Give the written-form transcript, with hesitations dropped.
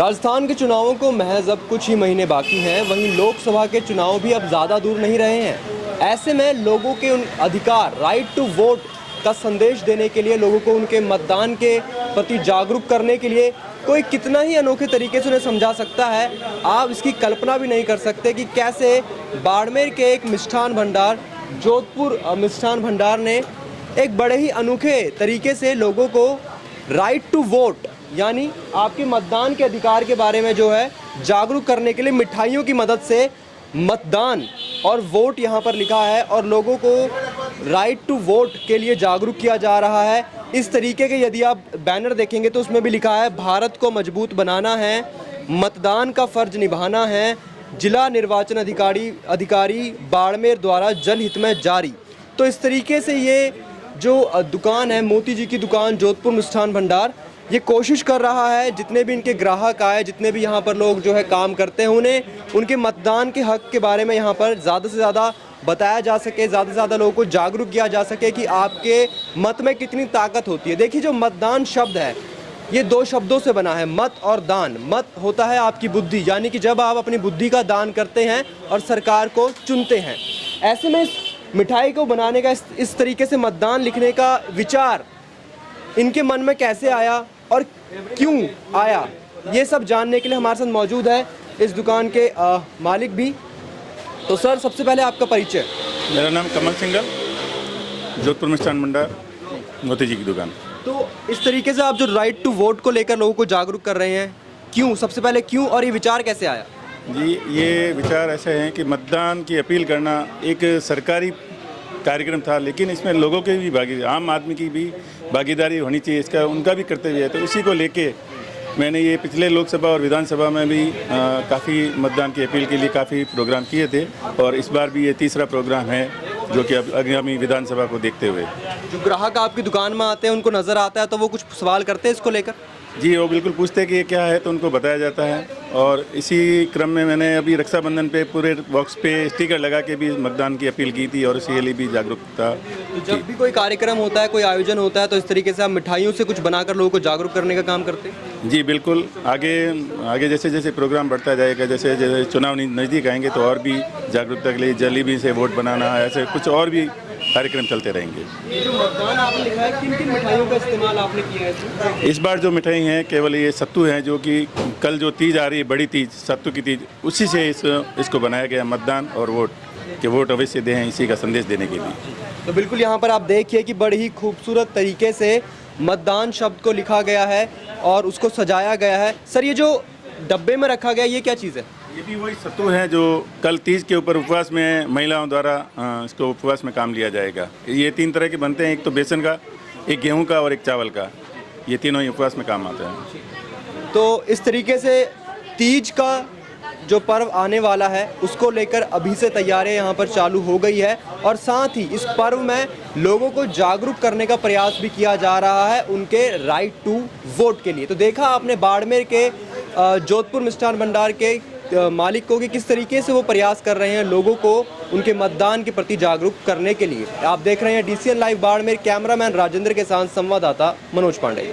राजस्थान के चुनावों को महज अब कुछ ही महीने बाकी हैं, वहीं लोकसभा के चुनाव भी अब ज़्यादा दूर नहीं रहे हैं। ऐसे में लोगों के उन अधिकार राइट टू वोट का संदेश देने के लिए, लोगों को उनके मतदान के प्रति जागरूक करने के लिए कोई कितना ही अनोखे तरीके से उन्हें समझा सकता है, आप इसकी कल्पना भी नहीं कर सकते कि कैसे बाड़मेर के एक मिष्ठान भंडार, जोधपुर मिष्ठान भंडार ने एक बड़े ही अनोखे तरीके से लोगों को राइट टू वोट यानी आपके मतदान के अधिकार के बारे में जो है जागरूक करने के लिए मिठाइयों की मदद से मतदान और वोट यहाँ पर लिखा है और लोगों को राइट टू वोट के लिए जागरूक किया जा रहा है। इस तरीके के यदि आप बैनर देखेंगे तो उसमें भी लिखा है, भारत को मजबूत बनाना है, मतदान का फ़र्ज निभाना है, जिला निर्वाचन अधिकारी बाड़मेर द्वारा जनहित में जारी। तो इस तरीके से ये जो दुकान है, मोती जी की दुकान जोधपुर मिष्ठान भंडार, ये कोशिश कर रहा है जितने भी इनके ग्राहक आए, जितने भी यहाँ पर लोग जो है काम करते हैं, उन्हें उनके मतदान के हक के बारे में यहाँ पर ज़्यादा से ज़्यादा बताया जा सके, ज़्यादा से ज़्यादा लोगों को जागरूक किया जा सके कि आपके मत में कितनी ताकत होती है। देखिए, जो मतदान शब्द है ये दो शब्दों से बना है, मत और दान। मत होता है आपकी बुद्धि, यानी कि जब आप अपनी बुद्धि का दान करते हैं और सरकार को चुनते हैं। ऐसे में इस मिठाई को बनाने का, इस तरीके से मतदान लिखने का विचार इनके मन में कैसे आया और क्यों आया, ये सब जानने के लिए हमारे साथ मौजूद है इस दुकान के मालिक भी। तो सर, सबसे पहले आपका परिचय। मेरा नाम कमल सिंघल, जोधपुर मिष्ठान भंडार, मोती जी की दुकान। तो इस तरीके से आप जो राइट टू वोट को लेकर लोगों को जागरूक कर रहे हैं, क्यों, सबसे पहले क्यों और ये विचार कैसे आया? जी, ये विचार ऐसे हैं कि मतदान की अपील करना एक सरकारी कार्यक्रम था, लेकिन इसमें लोगों की भी भागीदारी, आम आदमी की भी भागीदारी होनी चाहिए, इसका उनका भी कर्तव्य है। तो इसी को लेके मैंने ये पिछले लोकसभा और विधानसभा में भी काफ़ी मतदान की अपील के लिए काफ़ी प्रोग्राम किए थे और इस बार भी ये तीसरा प्रोग्राम है जो कि अब आगामी विधानसभा को देखते हुए। जो ग्राहक आपकी दुकान में आते हैं, उनको नज़र आता है तो वो कुछ सवाल करते हैं इसको लेकर? जी, वो बिल्कुल पूछते हैं कि ये क्या है, तो उनको बताया जाता है। और इसी क्रम में मैंने अभी रक्षाबंधन पे पूरे बॉक्स पे स्टिकर लगा के भी मतदान की अपील की थी और इसके लिए भी जागरूकता। तो जब भी कोई कार्यक्रम होता है, कोई आयोजन होता है, तो इस तरीके से आप मिठाइयों से कुछ बनाकर लोगों को जागरूक करने का काम करते हैं? जी बिल्कुल, आगे जैसे जैसे प्रोग्राम बढ़ता जाएगा, जैसे जैसे चुनाव नज़दीक आएंगे तो और भी जागरूकता के लिए जलेबी से वोट बनाना, ऐसे कुछ और भी कार्यक्रम चलते रहेंगे। जो मतदान आपने लिखा है, किन किन मिठाइयों का इस्तेमाल आपने किया है? इस बार जो मिठाई हैं केवल ये सत्तू हैं, जो कि कल जो तीज आ रही है, बड़ी तीज, सत्तू की तीज, उसी से इसको बनाया गया, मतदान और वोट, कि वोट अवश्य दें, इसी का संदेश देने के लिए। तो बिल्कुल यहाँ पर आप देखिए कि बड़ी ही खूबसूरत तरीके से मतदान शब्द को लिखा गया है और उसको सजाया गया है। सर, ये जो डब्बे में रखा गया, ये क्या चीज़ है? ये भी वही सत्तू है जो कल तीज के ऊपर उपवास में महिलाओं द्वारा इसको उपवास में काम लिया जाएगा। ये 3 तरह के बनते हैं, एक तो बेसन का, एक गेहूं का और एक चावल का। ये तीनों ही उपवास में काम आते हैं। तो इस तरीके से तीज का जो पर्व आने वाला है उसको लेकर अभी से तैयारियां यहाँ पर चालू हो गई है और साथ ही इस पर्व में लोगों को जागरूक करने का प्रयास भी किया जा रहा है उनके राइट टू वोट के लिए। तो देखा आपने बाड़मेर के जोधपुर मिष्ठान भंडार के मालिक को कि किस तरीके से वो प्रयास कर रहे हैं लोगों को उनके मतदान के प्रति जागरूक करने के लिए। आप देख रहे हैं DCN live Barmer, cameraman Rajendra के साथ संवाददाता मनोज पांडे।